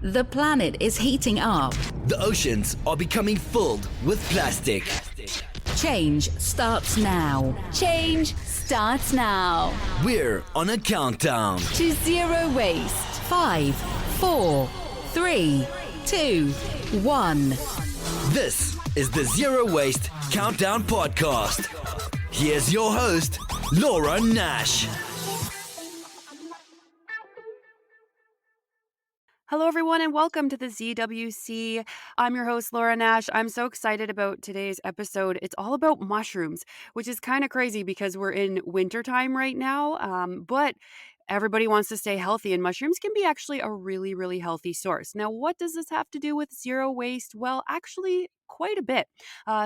The planet is heating up. The oceans are becoming filled with plastic. Change starts now. Change starts now. We're on a countdown To zero waste. 5, 4, 3, 2, 1. This is the Zero Waste Countdown Podcast. Here's your host, Laura Nash. Hello, everyone, and welcome to the ZWC. I'm your host, Laura Nash. I'm so excited about today's episode. It's all about mushrooms, which is kind of crazy because we're in wintertime right now, but everybody wants to stay healthy, and mushrooms can be actually a really, really healthy source. Now, what does this have to do with zero waste? Well, actually, quite a bit.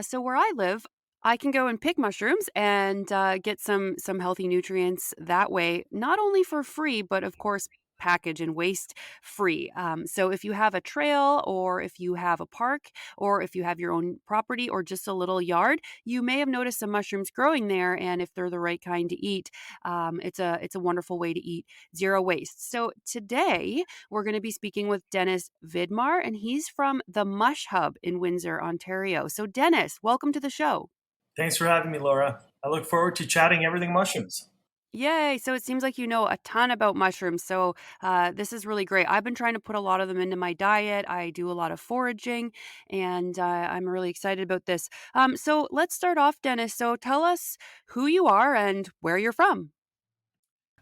So where I live, I can go and pick mushrooms and get some healthy nutrients that way, not only for free, but of course, package and waste free. So if you have a trail, or if you have a park, or if you have your own property or just a little yard, you may have noticed some mushrooms growing there. And if they're the right kind to eat, it's a wonderful way to eat zero waste. So today we're going to be speaking with Denis Vidmar, and he's from the Mush Hub in Windsor, Ontario. So Denis, welcome to the show. Thanks for having me, Laura. I look forward to chatting everything mushrooms. Yay. So it seems like you know a ton about mushrooms. So this is really great. I've been trying to put a lot of them into my diet. I do a lot of foraging, and I'm really excited about this. So let's start off, Denis. So tell us who you are and where you're from.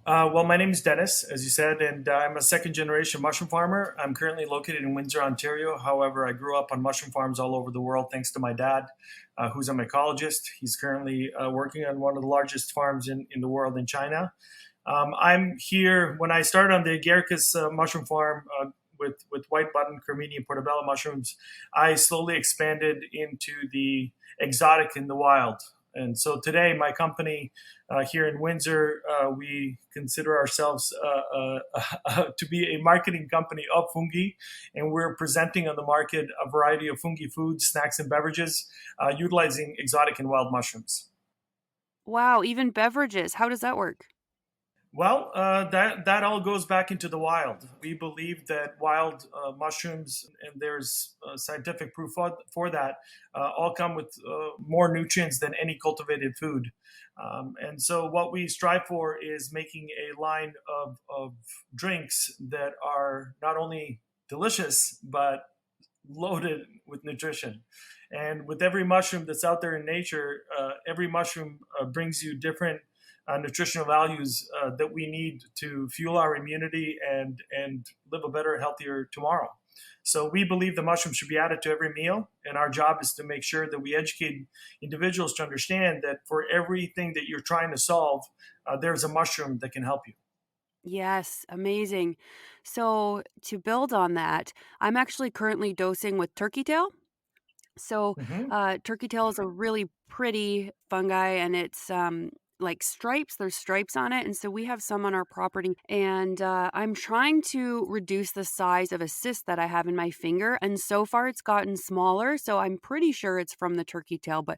Well, my name is Denis, as you said, and I'm a second-generation mushroom farmer. I'm currently located in Windsor, Ontario. However, I grew up on mushroom farms all over the world thanks to my dad, who's a mycologist. He's currently working on one of the largest farms in the world in China. I'm here, when I started on the Agaricus mushroom farm with white button, Carmini, and portobello mushrooms, I slowly expanded into the exotic in the wild. And so today, my company here in Windsor, we consider ourselves to be a marketing company of fungi, and we're presenting on the market a variety of fungi foods, snacks, and beverages utilizing exotic and wild mushrooms. Wow, even beverages. How does that work? Well, that all goes back into the wild. We believe that wild mushrooms, and there's scientific proof for that, all come with more nutrients than any cultivated food. And so what we strive for is making a line of drinks that are not only delicious, but loaded with nutrition. And with every mushroom that's out there in nature, every mushroom brings you different nutritional values that we need to fuel our immunity and live a better, healthier tomorrow. So we believe the mushroom should be added to every meal, and our job is to make sure that we educate individuals to understand that for everything that you're trying to solve, there's a mushroom that can help you. Yes, amazing. So to build on that, I'm actually currently dosing with turkey tail. So Mhm. turkey tail is a really pretty fungi, and it's like stripes. There's stripes on it, and so we have some on our property. And I'm trying to reduce the size of a cyst that I have in my finger, and so far it's gotten smaller. So I'm pretty sure it's from the turkey tail, but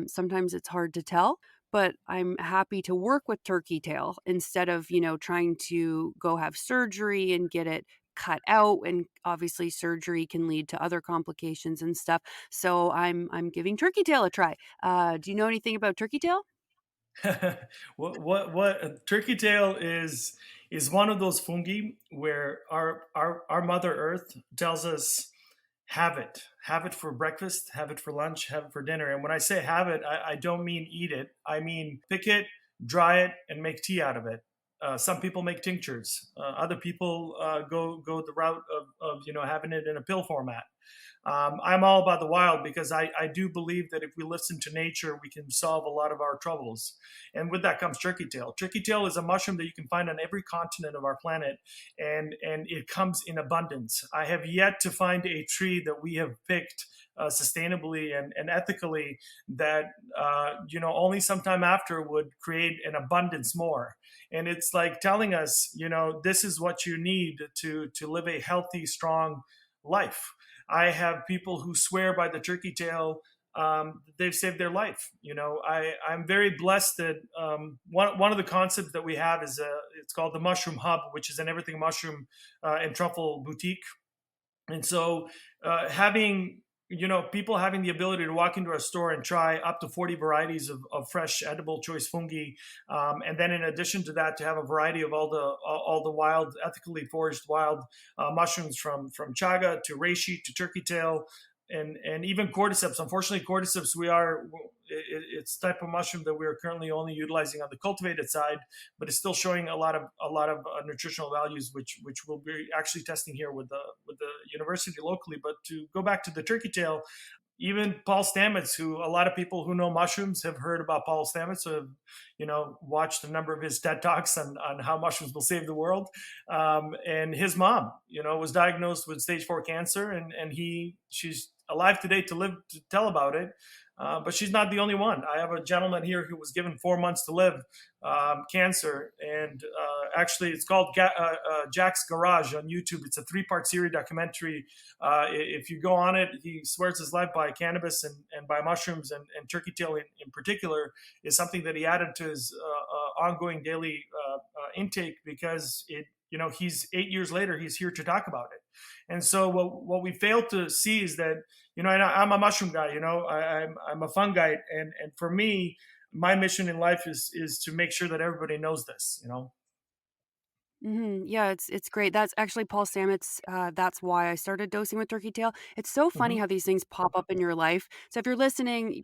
sometimes it's hard to tell. But I'm happy to work with turkey tail instead of trying to go have surgery and get it cut out, and obviously surgery can lead to other complications and stuff. So I'm giving turkey tail a try. Do you know anything about turkey tail? What turkey tail is one of those fungi where our Mother Earth tells us have it for breakfast, have it for lunch, have it for dinner. And when I say have it, I don't mean eat it. I mean pick it, dry it, and make tea out of it. Some people make tinctures. Other people go the route of having it in a pill format. I'm all about the wild because I do believe that if we listen to nature, we can solve a lot of our troubles. And with that comes turkey tail. Turkey tail is a mushroom that you can find on every continent of our planet, and it comes in abundance. I have yet to find a tree that we have picked sustainably and ethically that only sometime after would create an abundance more. And it's like telling us, this is what you need to live a healthy, strong life. I have people who swear by the turkey tail. They've saved their life. I'm very blessed that one of the concepts that we have is it's called the Mushroom Hub, which is an everything mushroom and truffle boutique. And so having, people having the ability to walk into our store and try up to 40 varieties of fresh edible choice fungi, and then in addition to that, to have a variety of all the wild, ethically foraged wild mushrooms from chaga to reishi to turkey tail, and even cordyceps. Unfortunately, cordyceps it's type of mushroom that we are currently only utilizing on the cultivated side, but it's still showing a lot of nutritional values, which we'll be actually testing here with the university locally. But to go back to the turkey tail, even Paul Stamets, who a lot of people who know mushrooms have heard about Paul Stamets, so have, watched a number of his TED Talks on how mushrooms will save the world. And his mom, was diagnosed with stage 4 cancer, and she's alive today to live to tell about it. But she's not the only one. I have a gentleman here who was given 4 months to live, cancer, and actually it's called Jack's Garage on YouTube. It's a 3-part series documentary. If you go on it, he swears his life by cannabis and by mushrooms, and turkey tail in particular is something that he added to his ongoing daily intake, because he's 8 years later, he's here to talk about it. And so what we failed to see is that, and I'm a mushroom guy, I'm a fungi, and for me, my mission in life is to make sure that everybody knows this. Yeah, it's great. That's actually Paul Stamets. That's why I started dosing with turkey tail. It's so funny Hmm. how these things pop up in your life. So if you're listening,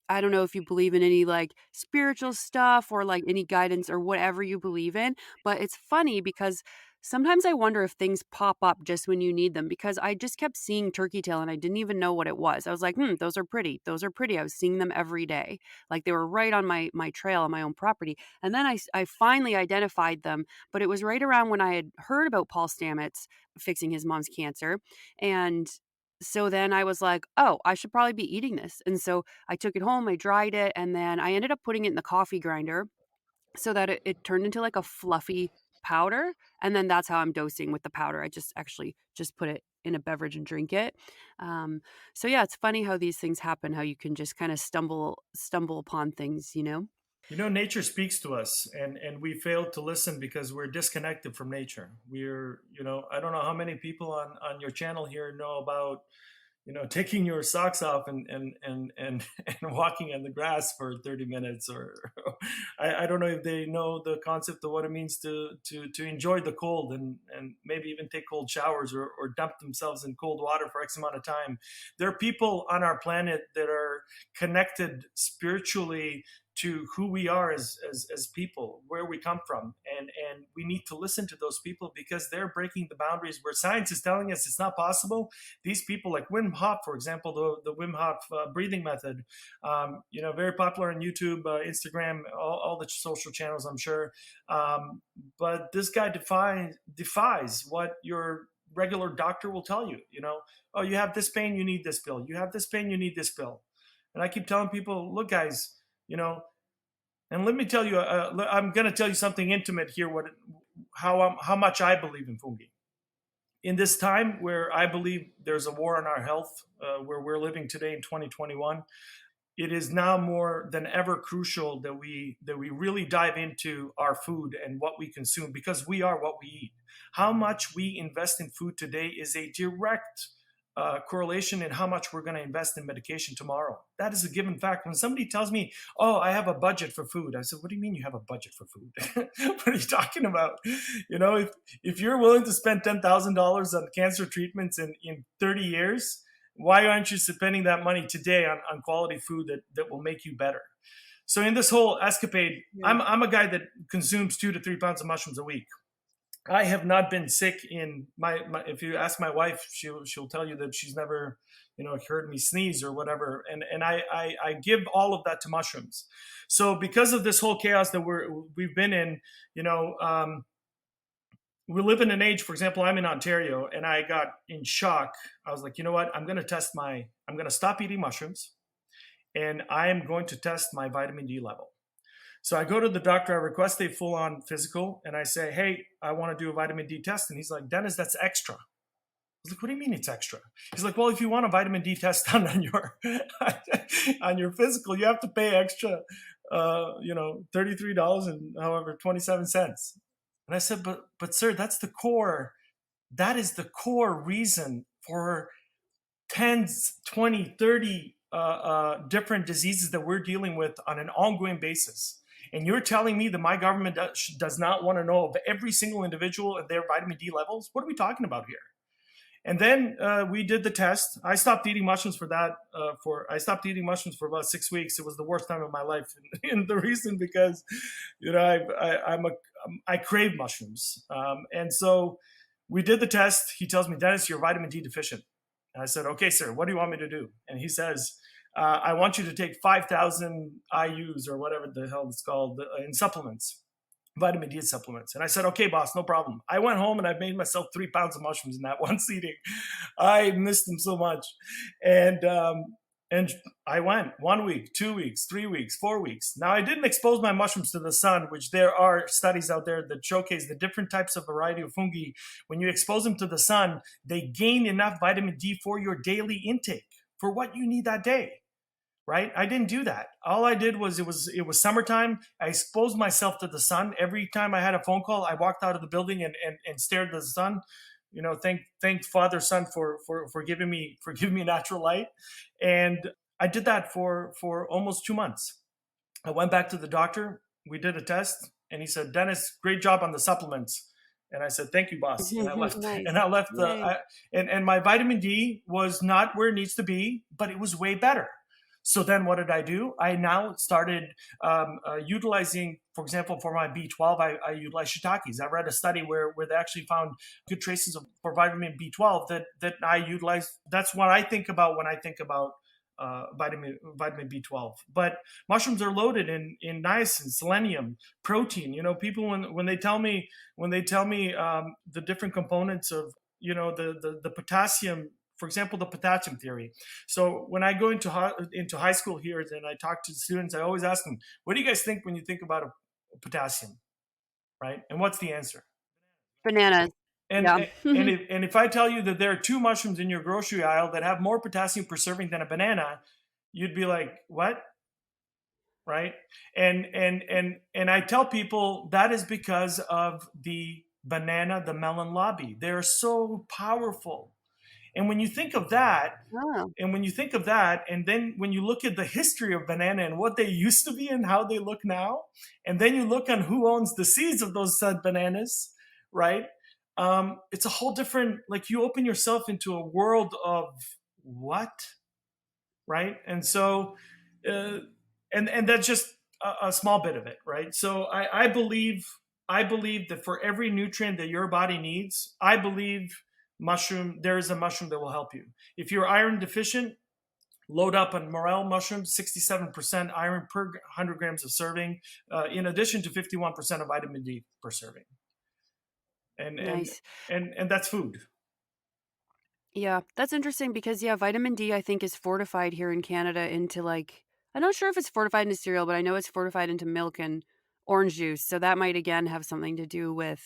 I don't know if you believe in any like spiritual stuff or like any guidance or whatever you believe in, but it's funny because sometimes I wonder if things pop up just when you need them, because I just kept seeing turkey tail and I didn't even know what it was. I was like, those are pretty. Those are pretty. I was seeing them every day. Like they were right on my trail on my own property. And then I finally identified them, but it was right around when I had heard about Paul Stamets fixing his mom's cancer. And so then I was like, oh, I should probably be eating this. And so I took it home, I dried it, and then I ended up putting it in the coffee grinder so that it turned into like a fluffy powder. And then that's how I'm dosing with the powder. I just actually just put it in a beverage and drink it. Um, so yeah, it's funny how these things happen, how you can just kind of stumble upon things. Nature speaks to us, and we fail to listen because we're disconnected from nature. I don't know how many people on your channel here know about, taking your socks off and walking on the grass for 30 minutes, or I don't know if they know the concept of what it means to enjoy the cold, and maybe even take cold showers, or dump themselves in cold water for X amount of time. There are people on our planet that are connected spiritually to who we are as people, where we come from, and we need to listen to those people, because they're breaking the boundaries where science is telling us it's not possible. These people, like Wim Hof, for example, the Wim Hof breathing method, very popular on YouTube, Instagram, all the social channels, I'm sure. But this guy defies what your regular doctor will tell you. Oh, you have this pain, you need this pill. You have this pain, you need this pill. And I keep telling people, look, guys, and let me tell you, I'm going to tell you something intimate here. How much I believe in fungi in this time where I believe there's a war on our health, where we're living today in 2021. It is now more than ever crucial that we really dive into our food and what we consume, because we are what we eat. How much we invest in food today is a direct correlation in how much we're going to invest in medication tomorrow. That is a given fact. When somebody tells me, "Oh, I have a budget for food," I said, "What do you mean you have a budget for food? What are you talking about? If you're willing to spend $10,000 on cancer treatments in 30 years, why aren't you spending that money today on quality food that will make you better?" So in this whole escapade, I'm a guy that consumes 2 to 3 pounds of mushrooms a week. I have not been sick in my if you ask my wife, she'll tell you that she's never, heard me sneeze or whatever. And I give all of that to mushrooms. So because of this whole chaos that we've been in, we live in an age, for example, I'm in Ontario, and I got in shock. I was like, you know what? I'm going to stop eating mushrooms, and I am going to test my vitamin D level. So I go to the doctor, I request a full-on physical, and I say, hey, I want to do a vitamin D test. And he's like, Dennis, that's extra. I was like, what do you mean it's extra? He's like, well, if you want a vitamin D test done on your on your physical, you have to pay extra, $33 and however 27 cents. And I said, but sir, that is the core reason for 10, 20, 30 different diseases that we're dealing with on an ongoing basis. And you're telling me that my government does not want to know of every single individual and their vitamin D levels? What are we talking about here? And then we did the test. I stopped eating mushrooms for that. I stopped eating mushrooms for about 6 weeks. It was the worst time of my life, and the reason because, I crave mushrooms. And so we did the test. He tells me, Dennis, you're vitamin D deficient. And I said, okay, sir, what do you want me to do? And he says, I want you to take 5,000 IUs or whatever the hell it's called in supplements. Vitamin D supplements. And I said, okay, boss, no problem. I went home and I made myself 3 pounds of mushrooms in that one seating. I missed them so much. And I went 1 week, 2 weeks, 3 weeks, 4 weeks. Now, I didn't expose my mushrooms to the sun, which there are studies out there that showcase the different types of variety of fungi. When you expose them to the sun, they gain enough vitamin D for your daily intake, for what you need that day. Right? I didn't do that. All I did was it was summertime. I exposed myself to the sun. Every time I had a phone call, I walked out of the building and stared at the sun. Thank Father Sun for giving me natural light. And I did that for almost 2 months. I went back to the doctor. We did a test, and he said, Dennis, great job on the supplements. And I said, thank you, boss. And I left. Nice. And I left. And my vitamin D was not where it needs to be, but it was way better. So then what did I do? I now started utilizing, for example, for my B12, I utilize shiitakes. I read a study where they actually found good traces for vitamin B12 that I utilize. That's what I think about when I think about vitamin B12. But mushrooms are loaded in niacin, selenium, protein. People when they tell me the different components of the potassium. For example, the potassium theory. So when I go into high school here and I talk to students, I always ask them, what do you guys think when you think about a potassium, right? And what's the answer? Bananas. And, Yeah. and if I tell you that there are 2 mushrooms in your grocery aisle that have more potassium per serving than a banana, you'd be like, what? Right? And I tell people that is because of the melon lobby. They're so powerful. And when you think of that, and then when you look at the history of banana and what they used to be and how they look now, and then you look on who owns the seeds of those said bananas, right? It's a whole different, like you open yourself into a world of what, right? And so, and that's just a small bit of it, right? So I believe that for every nutrient that your body needs, I believe there is a mushroom that will help you. If you're iron deficient, load up on morel mushrooms, 67% iron per 100 grams of serving, in addition to 51% of vitamin D per serving. Nice. And that's food. Yeah, that's interesting because vitamin D I think is fortified here in Canada into I'm not sure if it's fortified into cereal, but I know it's fortified into milk and orange juice. So that might again have something to do with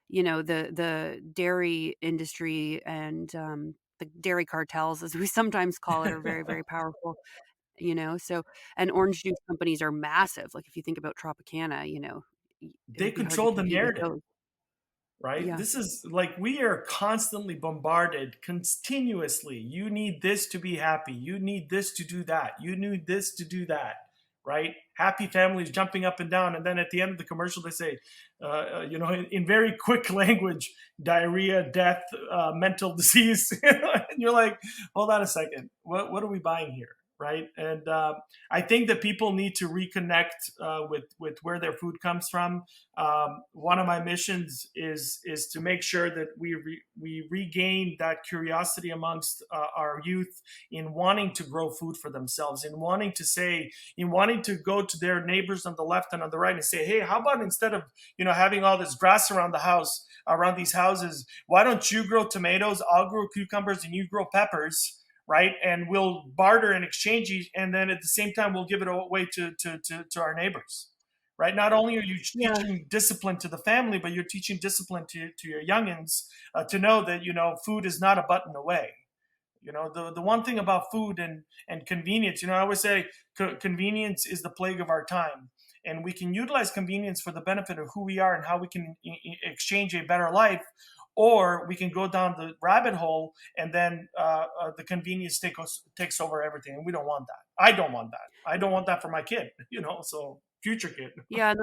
the dairy industry and the dairy cartels, as we sometimes call it, are very, very powerful. So and orange juice companies are massive. Like if you think about Tropicana, they control the narrative. Right? Yeah. This is like we are constantly bombarded continuously. You need this to be happy. You need this to do that. You need this to do that. Right? Happy families jumping up and down. And then at the end of the commercial, they say, in very quick language, diarrhea, death, mental disease. And you're like, hold on a second. What are we buying here? Right. And I think that people need to reconnect with where their food comes from. One of my missions is to make sure that we regain that curiosity amongst our youth in wanting to grow food for themselves, in wanting to go to their neighbors on the left and on the right and say, hey, how about instead of having all this grass around the house, around these houses, why don't you grow tomatoes, I'll grow cucumbers, and you grow peppers. Right, and we'll barter and exchange, and then at the same time we'll give it away to our neighbors. Right, not only are you teaching discipline to the family, but you're teaching discipline to your youngins to know that food is not a button away. The one thing about food and convenience, I always say convenience is the plague of our time, and we can utilize convenience for the benefit of who we are and how we can exchange a better life. or we can go down the rabbit hole, and then the convenience takes over everything, and we don't want that. I don't want that. I don't want that for my kid, so future kid. Yeah, and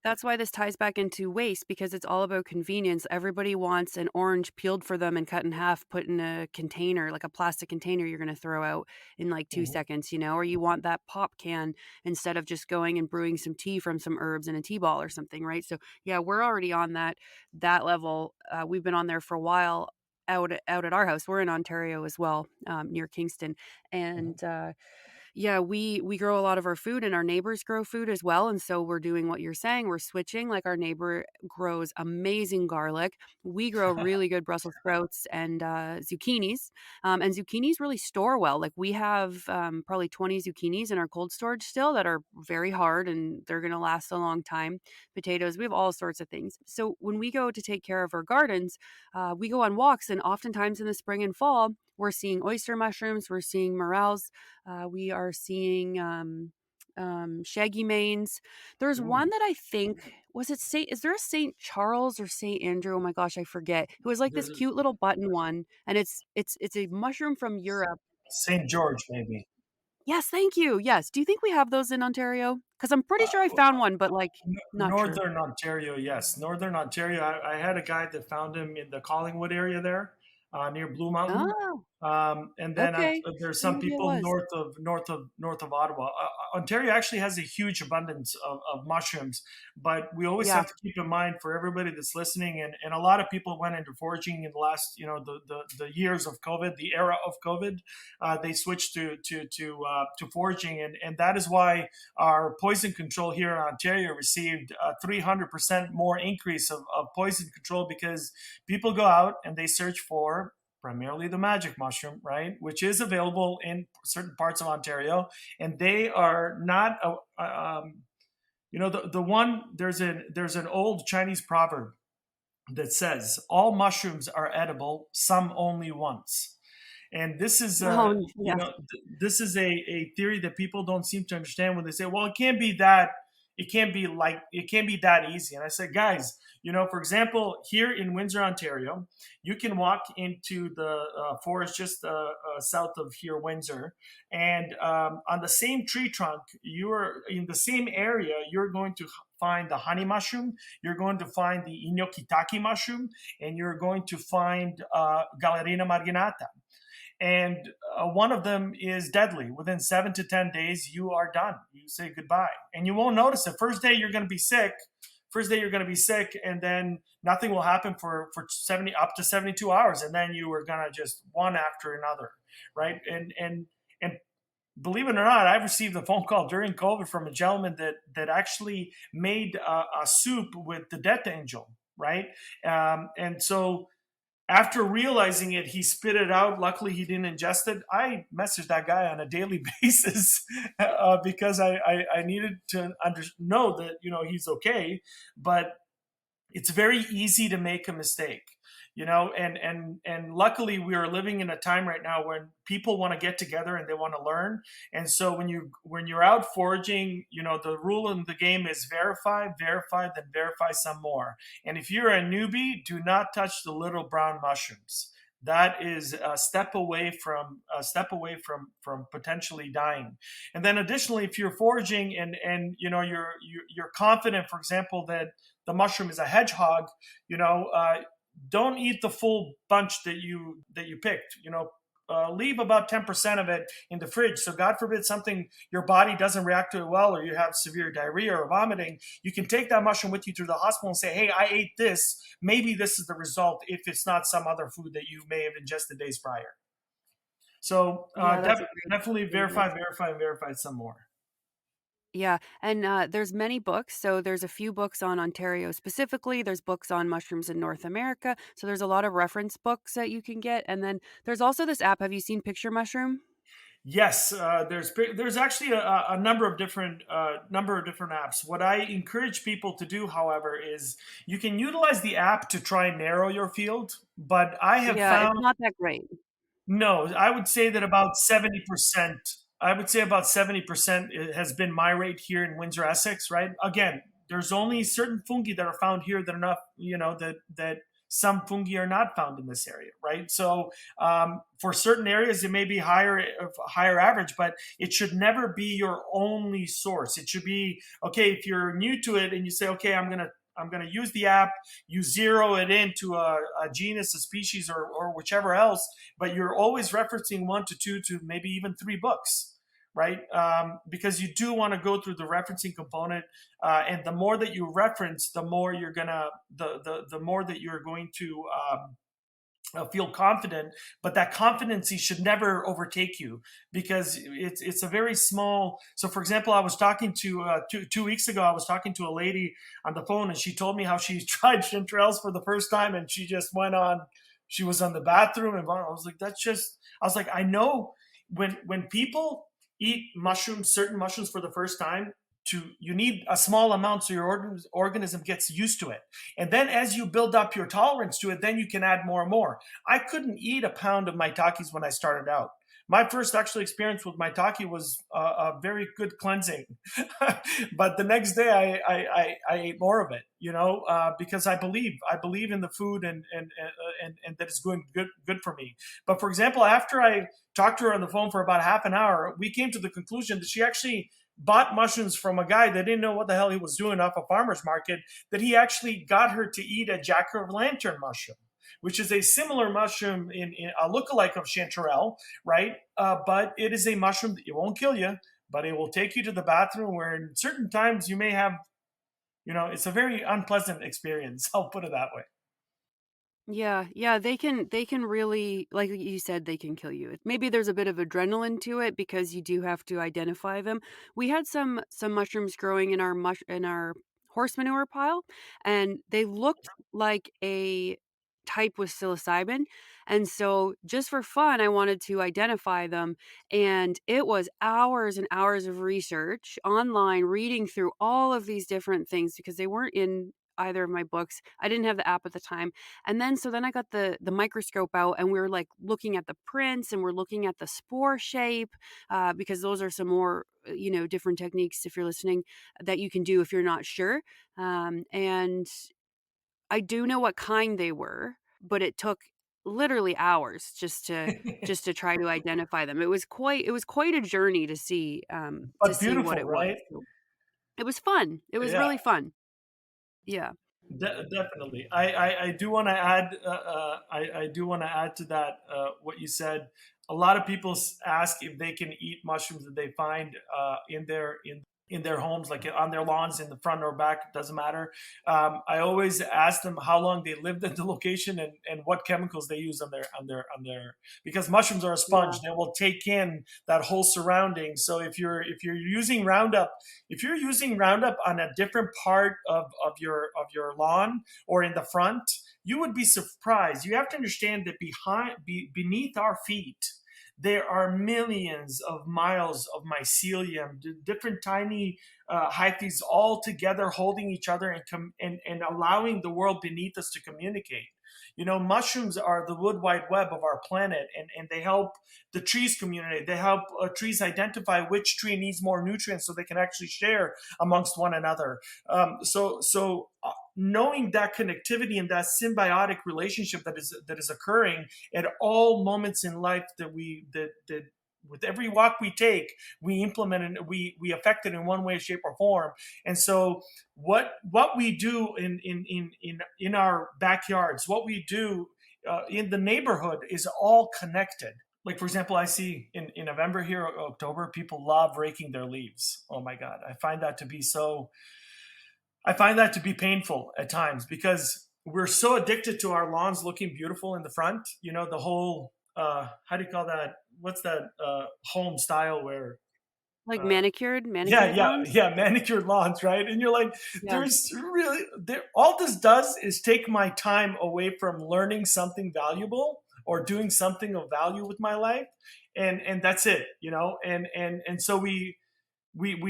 that's why this ties back into waste, because it's all about convenience. Everybody wants an orange peeled for them and cut in half, put in a container, like a plastic container you're going to throw out in like 2 Mhm. seconds, or you want that pop can instead of just going and brewing some tea from some herbs in a tea ball or something, right? So, yeah, we're already on that level. We've been on there for a while out at our house. We're in Ontario as well, near Kingston, Mhm. and yeah, we grow a lot of our food, and our neighbors grow food as well, and so we're doing what you're saying, we're switching. Like, our neighbor grows amazing garlic. We grow really good Brussels sprouts and zucchinis, and zucchinis really store well. Like, we have probably 20 zucchinis in our cold storage still that are very hard, and they're going to last a long time. Potatoes, we have all sorts of things. So when we go to take care of our gardens, we go on walks, and oftentimes in the spring and fall, we're seeing oyster mushrooms, we're seeing morels, we are seeing shaggy manes. There's Ooh. one that I think was it Saint. Is there a Saint Charles or Saint Andrew? Oh my gosh, I forget. It was like this There's a cute little button one, and it's a mushroom from Europe. St. George, maybe. Yes, thank you. Yes. Do you think we have those in Ontario? Because I'm pretty sure I found one, but like not sure. Northern Ontario, yes. Northern Ontario. I had a guy that found him in the Collingwood area there, near Blue Mountain. Oh, And then okay. there's some Maybe it people was. north of Ottawa. Ontario actually has a huge abundance of mushrooms, but we always Yeah. have to keep in mind for everybody that's listening, and a lot of people went into foraging in the last, the years of COVID, the era of COVID. They switched to foraging, and that is why our poison control here in Ontario received a 300% more increase of poison control, because people go out and they search for primarily the magic mushroom, right, which is available in certain parts of Ontario, and they are not the one. There's an old Chinese proverb that says all mushrooms are edible, some only once. And this is Oh, yes. this is a theory that people don't seem to understand when they say, well, it can't be that easy. And I said, guys, for example, here in Windsor, Ontario, you can walk into the forest just south of here, Windsor, and on the same tree trunk, you're in the same area, you're going to find the honey mushroom, you're going to find the inokitaki mushroom, and you're going to find Galerina marginata. And one of them is deadly. Within 7 to 10 days, you are done. You say goodbye, and you won't notice it. First day you're going to be sick. And then nothing will happen for 70 up to 72 hours, and then you are going to just one after another, right? And believe it or not, I've received a phone call during COVID from a gentleman that actually made a soup with the death angel, right? And so after realizing it, he spit it out. Luckily, he didn't ingest it. I messaged that guy on a daily basis because I needed to know that he's okay. But it's very easy to make a mistake, and luckily we are living in a time right now when people want to get together and they want to learn. And so when you're out foraging, the rule in the game is verify, then verify some more. And if you're a newbie, do not touch the little brown mushrooms. That is a step away from potentially dying. And then additionally, if you're foraging and you're confident, for example, that the mushroom is a hedgehog, don't eat the full bunch that you picked. Leave about 10% of it in the fridge. So God forbid something, your body doesn't react to it well, or you have severe diarrhea or vomiting, you can take that mushroom with you to the hospital and say, hey, I ate this. Maybe this is the result, if it's not some other food that you may have ingested days prior. So Yeah, that's a definitely great advice. verify some more. Yeah, and there's many books. So there's a few books on Ontario specifically. There's books on mushrooms in North America. So there's a lot of reference books that you can get. And then there's also this app. Have you seen Picture Mushroom? Yes, there's actually a number of different apps. What I encourage people to do, however, is you can utilize the app to try and narrow your field. But I have Yeah, it's found, not that great. no, I would say that about 70%. I would say about 70% has been my rate here in Windsor, Essex. Right. Again, there's only certain fungi that are found here that are not, that some fungi are not found in this area, right? So for certain areas, it may be higher average, but it should never be your only source. It should be, okay, if you're new to it and you say, okay, I'm gonna use the app, you zero it into a genus, a species, or whichever else, but you're always referencing 1 to 2 to maybe even 3 books, right? Because you do want to go through the referencing component, and the more that you reference, the more you're gonna the more that you're going to feel confident, but that competency should never overtake you, because it's a very small. So for example, I was talking to 2 weeks ago, I was talking to a lady on the phone, and she told me how she tried chanterelles for the first time, and she just went on, she was on the bathroom, and I was like, I know when people eat mushrooms, certain mushrooms for the first time, you need a small amount so your organism gets used to it. And then as you build up your tolerance to it, then you can add more and more. I couldn't eat a pound of maitakes when I started out. My first actual experience with maitake was a very good cleansing, but the next day I ate more of it, because I believe in the food, and that it's good for me. But for example, after I talked to her on the phone for about half an hour, we came to the conclusion that she actually bought mushrooms from a guy that didn't know what the hell he was doing off a farmer's market, that he actually got her to eat a jack-o'-lantern mushroom, which is a similar mushroom in a lookalike of chanterelle, right? But it is a mushroom that it won't kill you, but it will take you to the bathroom, where in certain times you may have, it's a very unpleasant experience. I'll put it that way. Yeah, they can really, like you said, they can kill you. Maybe there's a bit of adrenaline to it because you do have to identify them. We had some mushrooms growing in our horse manure pile, and they looked like a type with psilocybin. And so just for fun, I wanted to identify them, and it was hours and hours of research online, reading through all of these different things because they weren't in either of my books. I didn't have the app at the time. And then I got the microscope out, and we were like looking at the prints, and we're looking at the spore shape, because those are some more different techniques, if you're listening, that you can do if you're not sure. And I do know what kind they were, but it took literally hours just to try to identify them. It was quite a journey to see But what beautiful, it was. right? So it was fun. It was Yeah. really fun. Yeah. Definitely. I do want to add. I do want to add to that what you said. A lot of people ask if they can eat mushrooms that they find in their homes, like on their lawns, in the front or back, it doesn't matter. I always ask them how long they lived at the location, and what chemicals they use on their, because mushrooms are a sponge. Yeah. They will take in that whole surrounding. So if you're using Roundup, on a different part of your lawn or in the front, you would be surprised. You have to understand that beneath our feet, there are millions of miles of mycelium, different tiny hyphae, all together holding each other and allowing the world beneath us to communicate. Mushrooms are the wood wide web of our planet, and they help the trees communicate. They help trees identify which tree needs more nutrients so they can actually share amongst one another. So knowing that connectivity and that symbiotic relationship that is occurring at all moments in life, that with every walk we take, we implement and we affect it in one way, shape, or form. And so what we do in our backyards, what we do in the neighborhood, is all connected. Like, for example, I see in November here, October, people love raking their leaves. Oh my God. I find that to be painful at times, because we're so addicted to our lawns looking beautiful in the front. The whole, how do you call that? What's that home style where? Like manicured lawns? Yeah, manicured lawns, right? And you're like, Yeah. all this does is take my time away from learning something valuable or doing something of value with my life, and that's it, and so we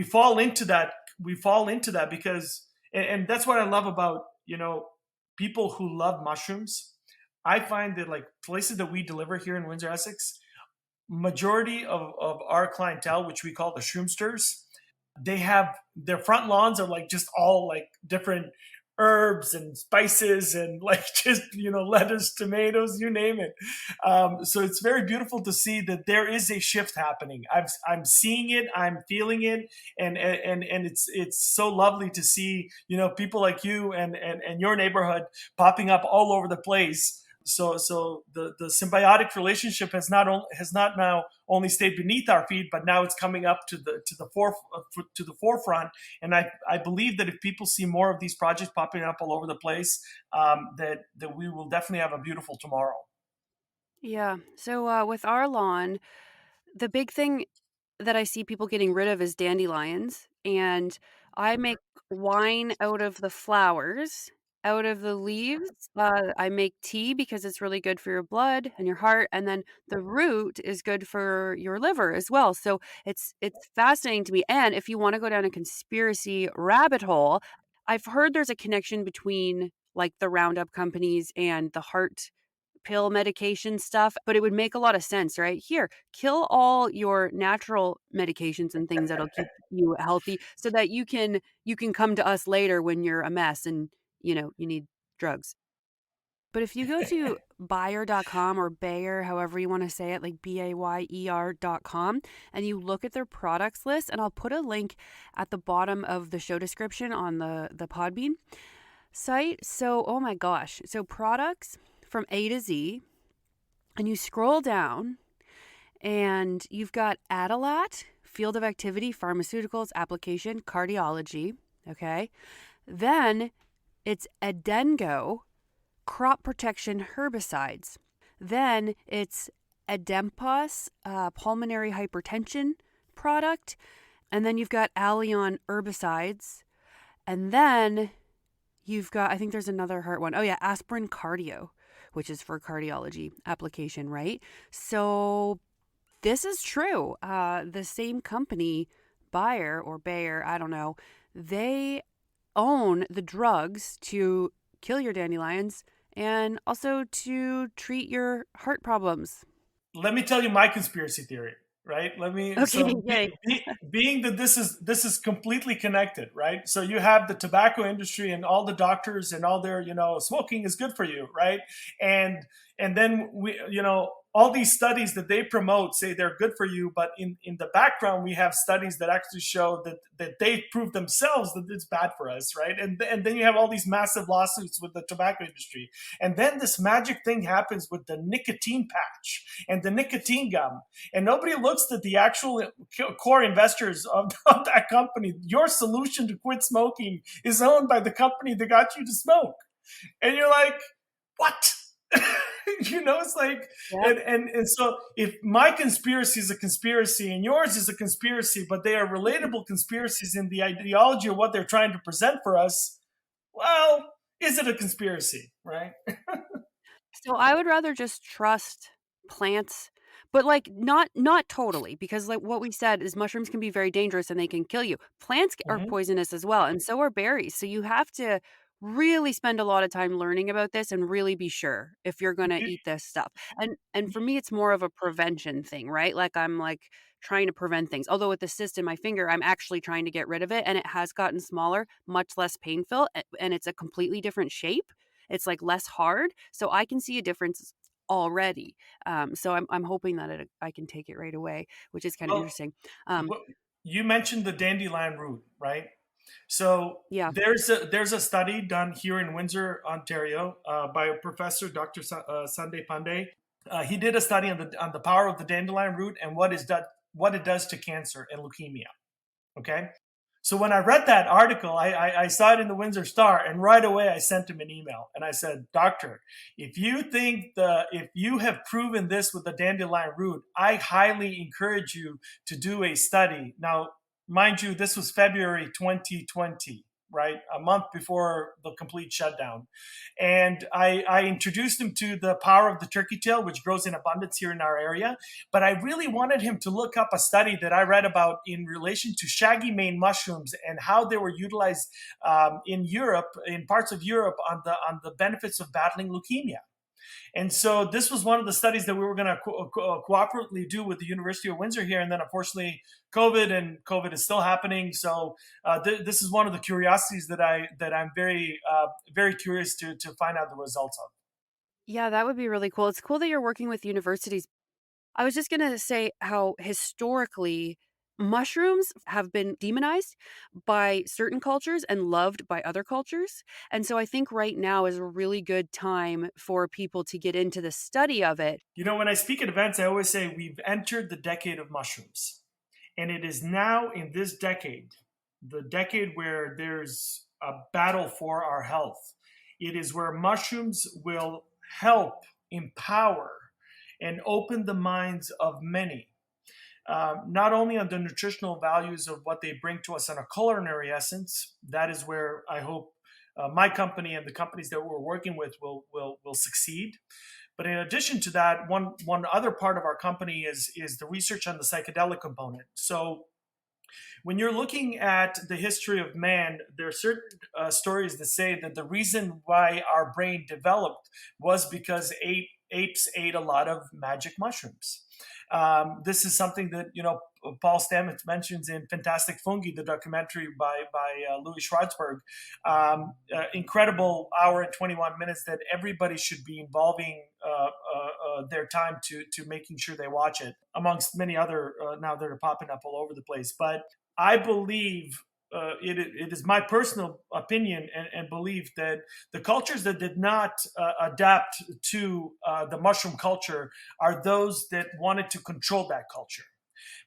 fall into that. We fall into that because, and that's what I love about people who love mushrooms. I find that, like, places that we deliver here in Windsor, Essex, majority of our clientele, which we call the shroomsters, they have their front lawns are like just all like different herbs and spices and like just, lettuce, tomatoes, you name it. So it's very beautiful to see that there is a shift happening. I'm seeing it, I'm feeling it, and it's so lovely to see, people like you and your neighborhood popping up all over the place. So the symbiotic relationship has not now only stayed beneath our feet, but now it's coming up to the forefront. And I believe that if people see more of these projects popping up all over the place, that we will definitely have a beautiful tomorrow. Yeah. So with our lawn, the big thing that I see people getting rid of is dandelions, and I make wine out of the flowers, out of the leaves. I make tea because it's really good for your blood and your heart, and then the root is good for your liver as well. So it's fascinating to me. And if you want to go down a conspiracy rabbit hole, I've heard there's a connection between like the Roundup companies and the heart pill medication stuff, but it would make a lot of sense, right? Here, kill all your natural medications and things that'll keep you healthy so that you can come to us later when you're a mess and you need drugs. But if you go to Bayer.com or Bayer, however you want to say it, like BAYER.com, and you look at their products list, and I'll put a link at the bottom of the show description on the Podbean site. So, oh my gosh. So products from A to Z, and you scroll down and you've got Adalat, field of activity, pharmaceuticals, application, cardiology. Okay. Then it's Adengo, crop protection herbicides. Then it's Adempos, pulmonary hypertension product. And then you've got Allion herbicides. And then you've got, I think there's another heart one. Oh yeah, aspirin cardio, which is for cardiology application, right? So this is true. The same company, Bayer or Bayer, I don't know, they own the drugs to kill your dandelions and also to treat your heart problems. Let me tell you my conspiracy theory, right? Okay. Being that this is completely connected, right? So you have the tobacco industry and all the doctors and all their, smoking is good for you, right? And then we, all these studies that they promote say they're good for you, but in the background we have studies that actually show that they prove themselves that it's bad for us, right? And then you have all these massive lawsuits with the tobacco industry, and then this magic thing happens with the nicotine patch and the nicotine gum, and nobody looks at the actual core investors of that company. Your solution to quit smoking is owned by the company that got you to smoke, and you're like, what? It's like, Yeah. and so if my conspiracy is a conspiracy and yours is a conspiracy, but they are relatable conspiracies in the ideology of what they're trying to present for us, well, is it a conspiracy, right? So I would rather just trust plants, but like not totally, because like what we said is mushrooms can be very dangerous and they can kill you. Plants are Mhm. poisonous as well, and so are berries. So you have to really spend a lot of time learning about this and really be sure if you're going to You- eat this stuff. And for me it's more of a prevention thing, right? Like I'm like trying to prevent things. Although with the cyst in my finger, I'm actually trying to get rid of it, and it has gotten smaller, much less painful, and it's a completely different shape. It's like less hard, so I can see a difference already. So I'm hoping that I can take it right away, which is kind of well, interesting. Um, you mentioned the dandelion root, right? So yeah. there's a study done here in Windsor, Ontario, by a professor, Dr. Sunday Pandey. He did a study on the power of the dandelion root and what it does to cancer and leukemia. Okay, so when I read that article, I saw it in the Windsor Star, and right away I sent him an email and I said, Doctor, if you have proven this with the dandelion root, I highly encourage you to do a study. Now, mind you, this was February 2020, right? A month before the complete shutdown. And I introduced him to the power of the turkey tail, which grows in abundance here in our area. But I really wanted him to look up a study that I read about in relation to shaggy mane mushrooms and how they were utilized in Europe, in parts of Europe, on the benefits of battling leukemia. And so this was one of the studies that we were going to cooperatively do with the University of Windsor here. And then unfortunately, COVID is still happening. So this is one of the curiosities that I'm very curious to find out the results of. Yeah, that would be really cool. It's cool that you're working with universities. I was just going to say how historically mushrooms have been demonized by certain cultures and loved by other cultures. And so I think right now is a really good time for people to get into the study of it. You know, when I speak at events, I always say we've entered the decade of mushrooms. And it is now in this decade, the decade where there's a battle for our health. It is where mushrooms will help empower and open the minds of many, not only on the nutritional values of what they bring to us in a culinary essence. That is where I hope my company and the companies that we're working with will succeed. But in addition to that, one other part of our company is the research on the psychedelic component. So when you're looking at the history of man, there are certain stories that say that the reason why our brain developed was because apes ate a lot of magic mushrooms. This is something that, Paul Stamets mentions in Fantastic Fungi, the documentary by Louis Schwartzberg. Incredible hour and 21 minutes that everybody should be involving their time to making sure they watch it, amongst many other now that are popping up all over the place. But I believe it is my personal opinion and belief that the cultures that did not adapt to the mushroom culture are those that wanted to control that culture.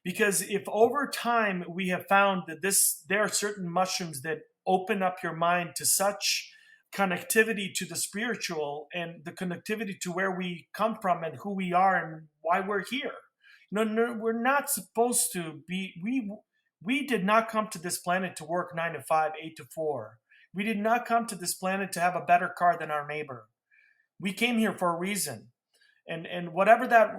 Because if over time we have found that there are certain mushrooms that open up your mind to such connectivity to the spiritual and the connectivity to where we come from and who we are and why we're here. No, we're not supposed to be. We did not come to this planet to work 9 to 5, 8 to 4. We did not come to this planet to have a better car than our neighbor. We came here for a reason. And whatever that,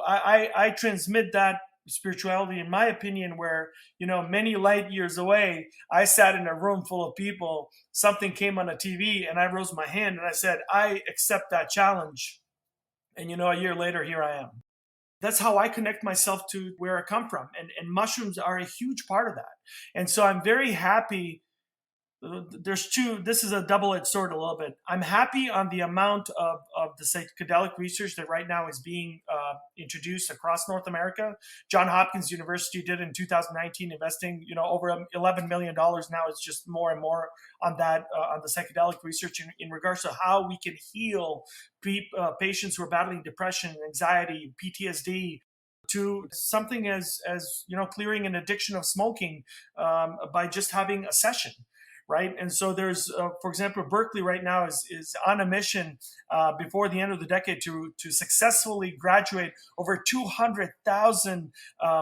I transmit that spirituality, in my opinion, where, many light years away, I sat in a room full of people, something came on a TV and I rose my hand and I said, I accept that challenge. And, a year later, here I am. That's how I connect myself to where I come from. And mushrooms are a huge part of that. And so I'm very happy. This is a double-edged sword a little bit. I'm happy on the amount of the psychedelic research that right now is being introduced across North America. Johns Hopkins University did in 2019, investing, over $11 million. Now it's just more and more on that, on the psychedelic research in regards to how we can heal patients who are battling depression, anxiety, PTSD, to something as clearing an addiction of smoking by just having a session. Right. And so there's, for example, Berkeley right now is on a mission before the end of the decade to successfully graduate over 200,000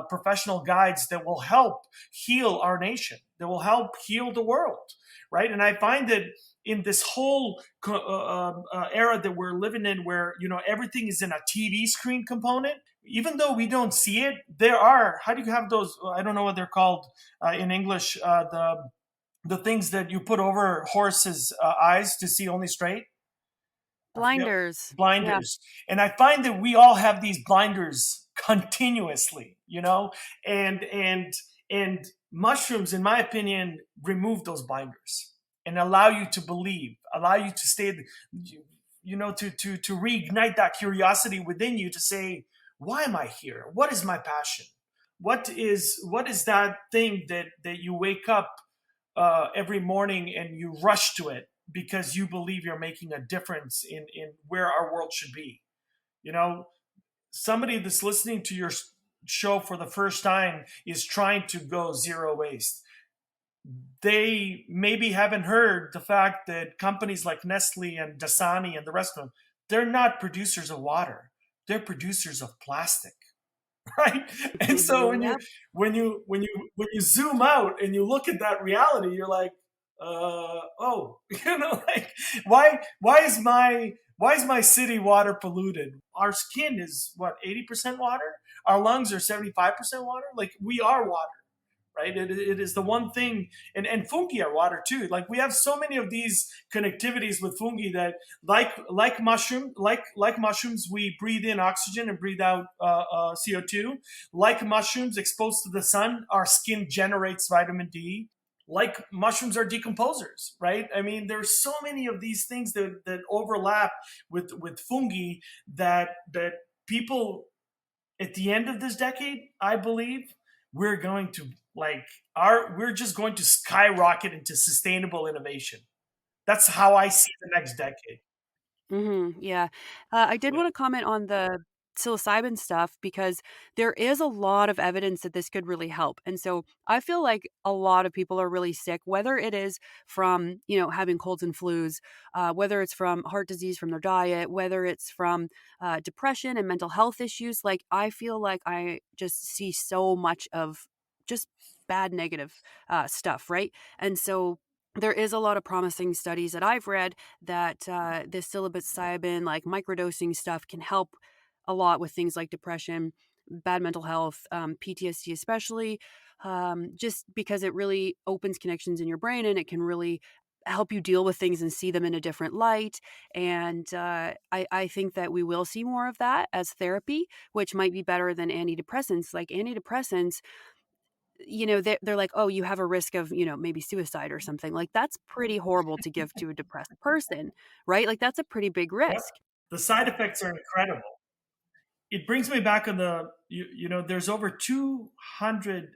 professional guides that will help heal our nation, that will help heal the world. Right. And I find that in this whole era that we're living in, where, everything is in a TV screen component, even though we don't see it, there are, how do you have those? I don't know what they're called in English, the things that you put over horses' eyes to see only straight. Blinders. Blinders. Yeah. And I find that we all have these blinders continuously, and mushrooms, in my opinion, remove those blinders and allow you to believe, allow you to stay, to reignite that curiosity within you to say, why am I here? What is my passion? What is that thing that you wake up every morning and you rush to it because you believe you're making a difference in where our world should be? Somebody that's listening to your show for the first time is trying to go zero waste. They maybe haven't heard the fact that companies like Nestle and Dasani and the rest of them, they're not producers of water. They're producers of plastic. Right. And so when you zoom out and you look at that reality, you're like, why is my city water polluted? Our skin is 80% water. Our lungs are 75% water. Like, we are water. right? It is the one thing, and fungi are water too. Like we have so many of these connectivities with fungi that, like mushrooms, we breathe in oxygen and breathe out CO2. Like mushrooms, exposed to the sun, our skin generates vitamin D. Like mushrooms are decomposers, right? I mean, there's so many of these things that overlap with fungi that people at the end of this decade, I believe, we're going to we're just going to skyrocket into sustainable innovation. That's how I see the next decade. Yeah. I did Yeah. want to comment on the psilocybin stuff because there is a lot of evidence that this could really help. And so I feel like a lot of people are really sick, whether it is from, having colds and flus, whether it's from heart disease from their diet, whether it's from depression and mental health issues. Like, I feel like I just see so much of just bad negative stuff, right? And so there is a lot of promising studies that I've read that this psilocybin, like microdosing stuff, can help a lot with things like depression, bad mental health, PTSD, especially, just because it really opens connections in your brain and it can really help you deal with things and see them in a different light. And I think that we will see more of that as therapy, which might be better than antidepressants. Like antidepressants, they're like, oh, you have a risk of, maybe suicide or something. Like, that's pretty horrible to give to a depressed person, right? Like, that's a pretty big Yep. risk. The side effects are incredible. It brings me back on there's over 200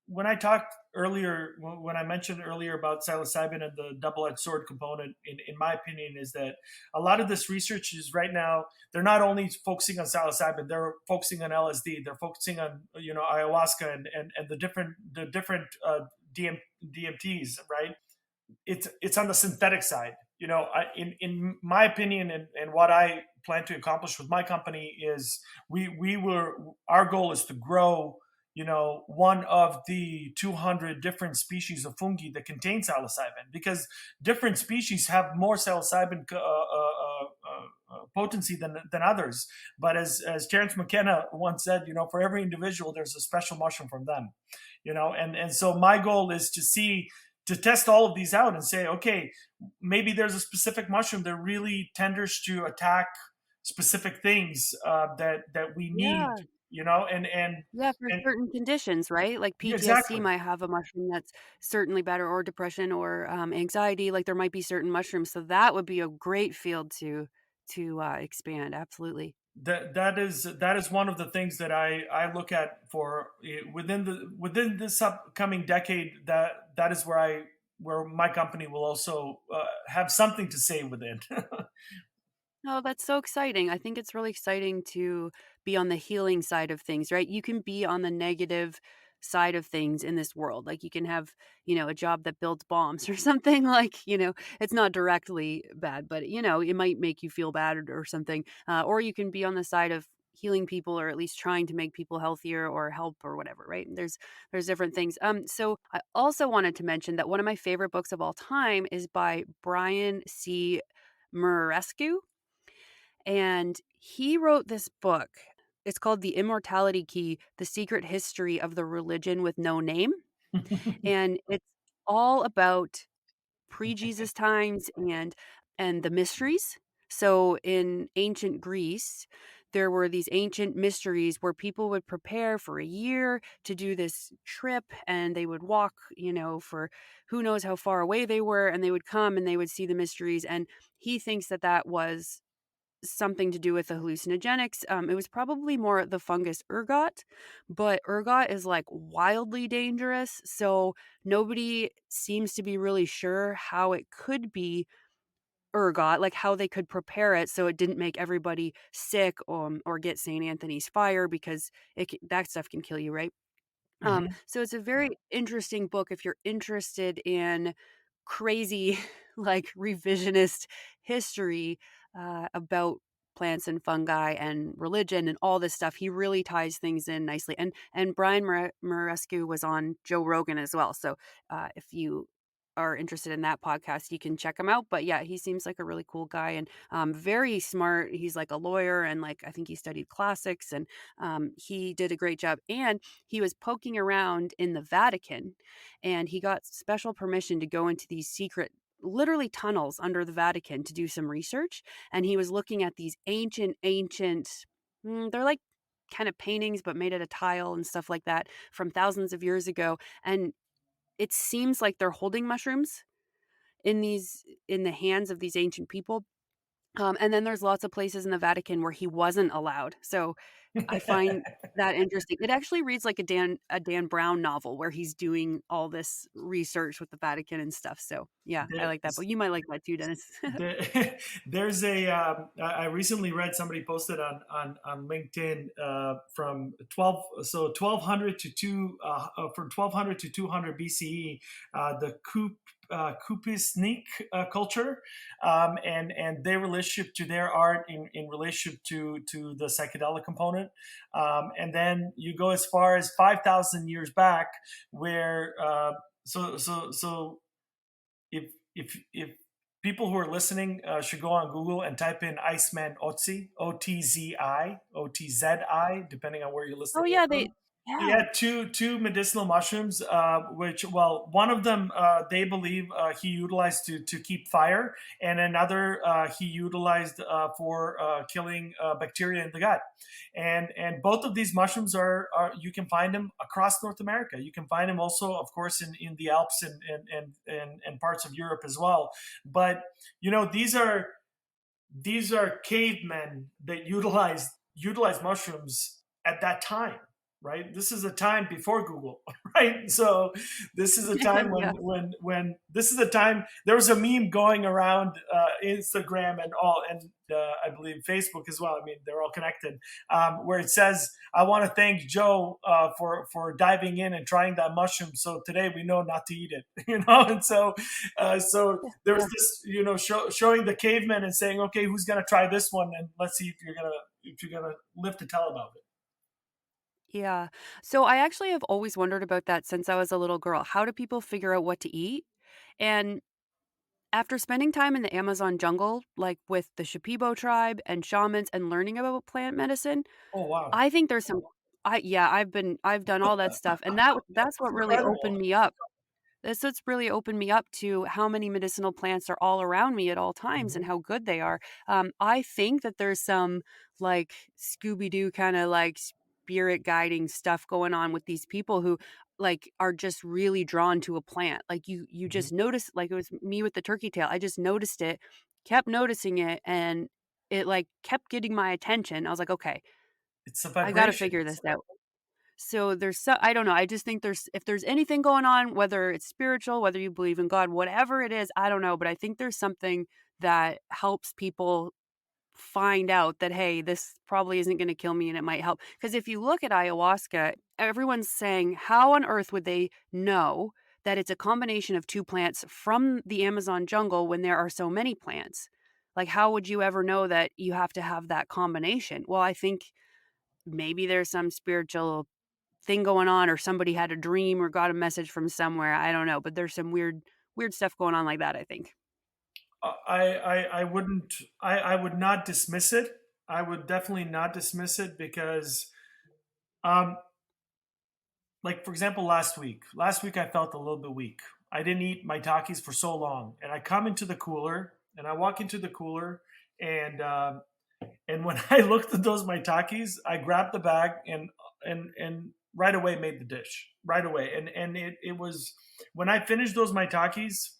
when I talked earlier, when I mentioned earlier about psilocybin and the double-edged sword component, in my opinion, is that a lot of this research is right now, they're not only focusing on psilocybin, they're focusing on LSD, they're focusing on ayahuasca and the different DMTs, right? It's on the synthetic side. In my opinion, and what I plan to accomplish with my company is our goal is to grow one of the 200 different species of fungi that contain psilocybin, because different species have more psilocybin potency than others. But as Terence McKenna once said, for every individual, there's a special mushroom from them. And so my goal is to test all of these out and say, okay, maybe there's a specific mushroom that really tenders to attack specific things that we need, Yeah. and Yeah, for certain conditions, right? Like yeah, PTSD exactly. might have a mushroom that's certainly better, or depression, or anxiety. Like, there might be certain mushrooms, so that would be a great field to expand. Absolutely. That is one of the things that I look at for within this upcoming decade. That is where my company will also have something to say within. No, that's so exciting. I think it's really exciting to be on the healing side of things, right? You can be on the negative side of things in this world. Like, you can have, a job that builds bombs or something. Like, it's not directly bad, but, it might make you feel bad or something. Or you can be on the side of healing people, or at least trying to make people healthier or help or whatever, right? There's different things. So I also wanted to mention that one of my favorite books of all time is by Brian C. Murescu, and he wrote this book. It's called The Immortality Key: The Secret History of the Religion with No Name. And it's all about pre-Jesus times and the mysteries. So in ancient Greece, there were these ancient mysteries where people would prepare for a year to do this trip, and they would walk, for who knows how far away they were, and they would come and they would see the mysteries. And he thinks that that was something to do with the hallucinogenics. It was probably more the fungus ergot, but ergot is like wildly dangerous. So nobody seems to be really sure how it could be ergot, like how they could prepare it so it didn't make everybody sick, or get St. Anthony's fire, because that stuff can kill you, right? Mhm. So it's a very interesting book if you're interested in crazy, like, revisionist history about plants and fungi and religion and all this stuff. He really ties things in nicely. And Brian Marescu was on Joe Rogan as well. So if you are interested in that podcast, you can check him out. But yeah, he seems like a really cool guy and very smart. He's like a lawyer and like I think he studied classics and he did a great job. And he was poking around in the Vatican and he got special permission to go into these secret literally tunnels under the Vatican to do some research. And he was looking at these ancient, they're like kind of paintings, but made out of tile and stuff like that from thousands of years ago. And it seems like they're holding mushrooms in the hands of these ancient people. And then there's lots of places in the Vatican where he wasn't allowed. So I find that interesting. It actually reads like a Dan Brown novel where he's doing all this research with the Vatican and stuff. So yeah, I like that. But you might like that too, Dennis. There's I recently read somebody posted on LinkedIn from 1200 to from 1200 to 200 BCE, the Kupusnik culture, and their relationship to their art in relationship to the psychedelic component, and then you go as far as 5,000 years back, where so if people who are listening should go on Google and type in Iceman Otzi, Otzi, depending on where you're listening. Oh yeah, from. Yeah, two medicinal mushrooms, which, well, one of them they believe he utilized to keep fire, and another he utilized for killing bacteria in the gut. And both of these mushrooms are you can find them across North America. You can find them also, of course, in the Alps and parts of Europe as well. But these are cavemen that utilize mushrooms at that time. Right. This is a time before Google. Right. So this is a time when this is a time there was a meme going around Instagram and I believe Facebook as well. I mean, they're all connected, where it says, "I want to thank Joe for diving in and trying that mushroom. So today we know not to eat it." And so there was this, showing the cavemen and saying, "Okay, who's going to try this one? And let's see if you're gonna live to tell about it." Yeah. So I actually have always wondered about that since I was a little girl. How do people figure out what to eat? And after spending time in the Amazon jungle, like with the Shipibo tribe and shamans and learning about plant medicine, Oh wow, I think there's some I've done all that stuff and that's what really incredible. opened me up. That's what's really opened me up to how many medicinal plants are all around me at all times and Mhm. how good they are. I think that there's some like Scooby Doo kind of like spirit guiding stuff going on with these people who like are just really drawn to a plant. Like you Mhm. just notice, like it was me with the turkey tail. I just noticed it, kept noticing it, and it like kept getting my attention. I was like, okay, It's a I got to vibration. figure this out. So I don't know. I just think if there's anything going on, whether it's spiritual, whether you believe in God, whatever it is, I don't know. But I think there's something that helps people find out that, hey, this probably isn't going to kill me and it might help. Because if you look at ayahuasca, everyone's saying, how on earth would they know that it's a combination of two plants from the Amazon jungle when there are so many plants? Like, how would you ever know that you have to have that combination? Well, I think maybe there's some spiritual thing going on or somebody had a dream or got a message from somewhere. I don't know, but there's some weird stuff going on like that, I think. I wouldn't I would not dismiss it. I would definitely not dismiss it because um like, for example, last week I felt a little bit weak. I didn't eat my Takis for so long, and I come into the cooler and I walk into the cooler, and when I looked at those Takis, I grabbed the bag and right away made the dish right away. And it was, when I finished those Takis,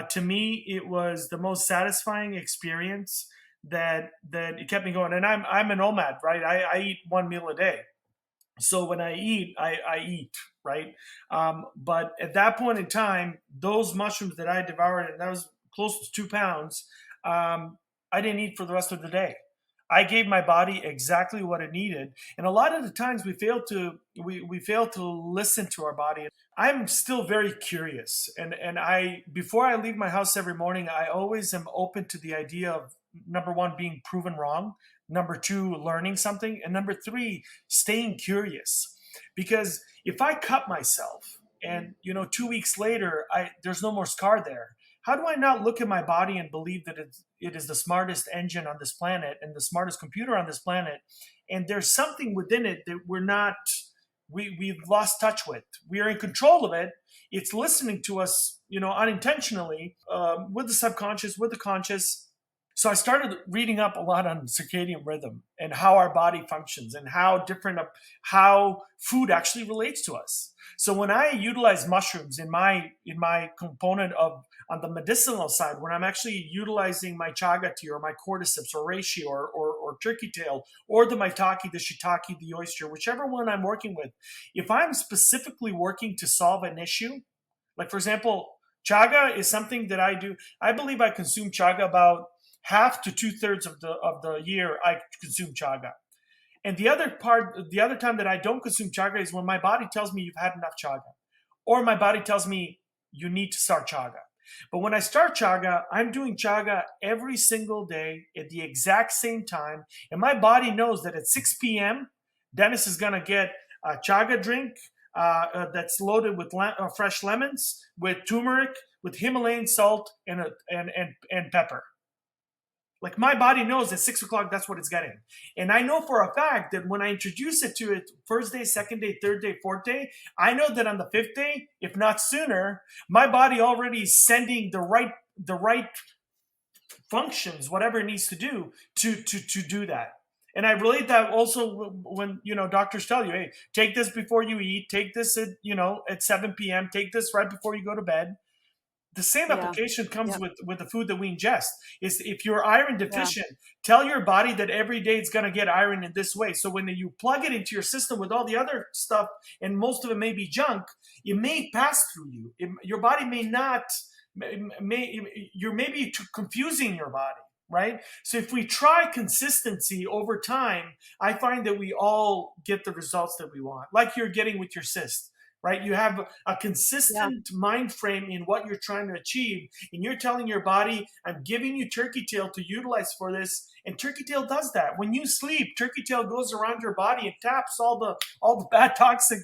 to me it was the most satisfying experience that it kept me going. And I'm a nomad, right? I eat one meal a day. So when I eat, I eat, right? But at that point in time, those mushrooms that I devoured, and that was close to 2 pounds, I didn't eat for the rest of the day. I gave my body exactly what it needed. And a lot of the times we fail to listen to our body. I'm still very curious. And I, before I leave my house every morning, I always am open to the idea of, number one, being proven wrong, number two, learning something, and number three, staying curious. Because if I cut myself and 2 weeks later, there's no more scar there. How do I not look at my body and believe that it is the smartest engine on this planet and the smartest computer on this planet, and there's something within it that we've lost touch with. We are in control of it. It's listening to us, unintentionally, with the subconscious, with the conscious. So I started reading up a lot on circadian rhythm and how our body functions and how food actually relates to us. So when I utilize mushrooms in my component on the medicinal side, when I'm actually utilizing my chaga tea or my cordyceps or reishi or turkey tail or the maitake, the shiitake, the oyster, whichever one I'm working with, if I'm specifically working to solve an issue, like for example, chaga is something that I do. I believe I consume chaga about half to 2/3 of the year. I consume chaga. And the other time that I don't consume chaga is when my body tells me you've had enough chaga, or my body tells me you need to start chaga. But when I start chaga, I'm doing chaga every single day at the exact same time. And my body knows that at 6 p.m., Dennis is going to get a chaga drink that's loaded with fresh lemons, with turmeric, with Himalayan salt, and pepper. Like my body knows at 6 o'clock, that's what it's getting. And I know for a fact that when I introduce it to it first day, second day, third day, fourth day, I know that on the fifth day, if not sooner, my body already is sending the right functions, whatever it needs to do to do that. And I relate that also when, doctors tell you, hey, take this before you eat, take this at 7 p.m., take this right before you go to bed. The same application comes with the food that we ingest. Is if you're iron deficient, tell your body that every day it's going to get iron in this way. So when you plug it into your system with all the other stuff, and most of it may be junk, it may pass through you. Your body may not, you're maybe confusing your body, right? So if we try consistency over time, I find that we all get the results that we want, like you're getting with your cyst. Right? You have a consistent mind frame in what you're trying to achieve, and you're telling your body, I'm giving you turkey tail to utilize for this, and turkey tail does that. When you sleep, turkey tail goes around your body and taps all the bad toxic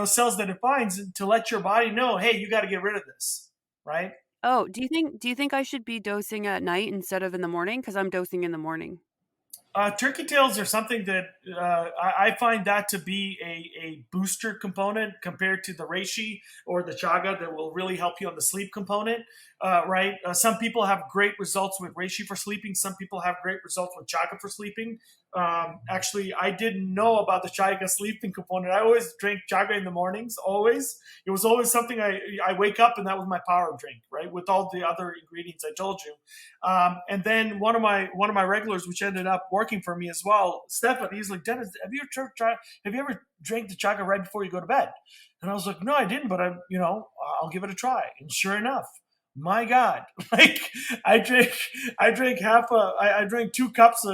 cells that it finds to let your body know, hey, you got to get rid of this, right? Oh, do you think I should be dosing at night instead of in the morning? Because I'm dosing in the morning. Turkey tails are something that I find that to be a booster component compared to the reishi or the chaga that will really help you on the sleep component, right? Some people have great results with reishi for sleeping. Some people have great results with chaga for sleeping. Actually, I didn't know about the chaga sleeping component. I always drank chaga in the mornings, always. It was always something I wake up and that was my power drink, right? With all the other ingredients I told you. And then one of my regulars, which ended up working for me as well, Stefan, he's like, Dennis, have you ever drank the chaga right before you go to bed? And I was like, no, I didn't, but I'll give it a try. And sure enough, my God, like I drank I drank 2 cups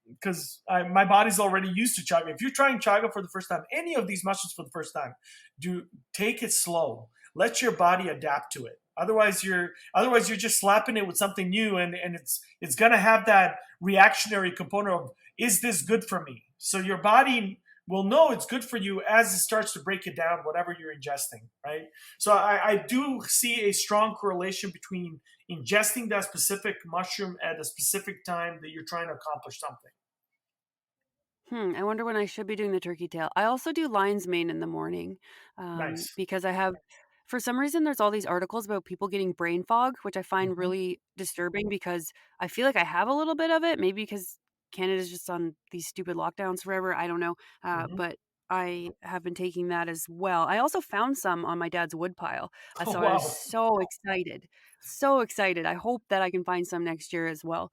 because my body's already used to chaga. If you're trying chaga for the first time, any of these mushrooms for the first time, take it slow. Let your body adapt to it. Otherwise you're just slapping it with something new, and it's gonna have that reactionary component of, is this good for me? So your body will know it's good for you as it starts to break it down, whatever you're ingesting, right? So I do see a strong correlation between ingesting that specific mushroom at a specific time that you're trying to accomplish something. I wonder when I should be doing the turkey tail. I also do lion's mane in the morning, Nice. because for some reason, there's all these articles about people getting brain fog, which I find Mm-hmm. really disturbing because I feel like I have a little bit of it, maybe because Canada's just on these stupid lockdowns forever. I don't know. Mm-hmm. But I have been taking that as well. I also found some on my dad's wood pile. Oh, So I was wow. so excited. So excited. I hope that I can find some next year as well,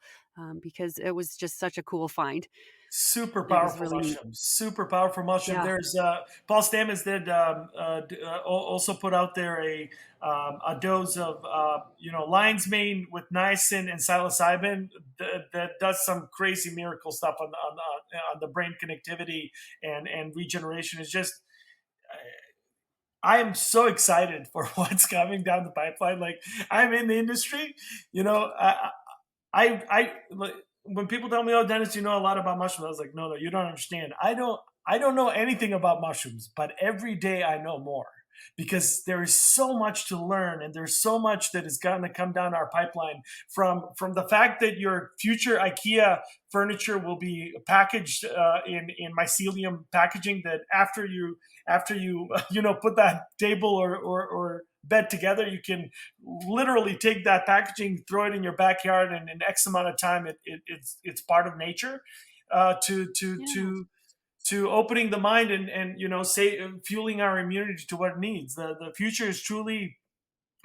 because it was just such a cool find. Super It was powerful really neat. mushroom. Super powerful mushroom. Yeah. There's Paul Stamets did also put out there a dose of lion's mane with niacin and psilocybin that does some crazy miracle stuff on the brain connectivity and regeneration. It's just I am so excited for what's coming down the pipeline. Like I'm in the industry, I when people tell me, "Oh, Dennis, you know a lot about mushrooms," I was like, "No, you don't understand. I don't know anything about mushrooms, but every day I know more." because there is so much to learn, and there's so much that is going to come down our pipeline from the fact that your future IKEA furniture will be packaged in mycelium packaging, that after you put that table or bed together, you can literally take that packaging, throw it in your backyard, and in X amount of time it's part of nature, to opening the mind and fueling our immunity to what it needs. The future is truly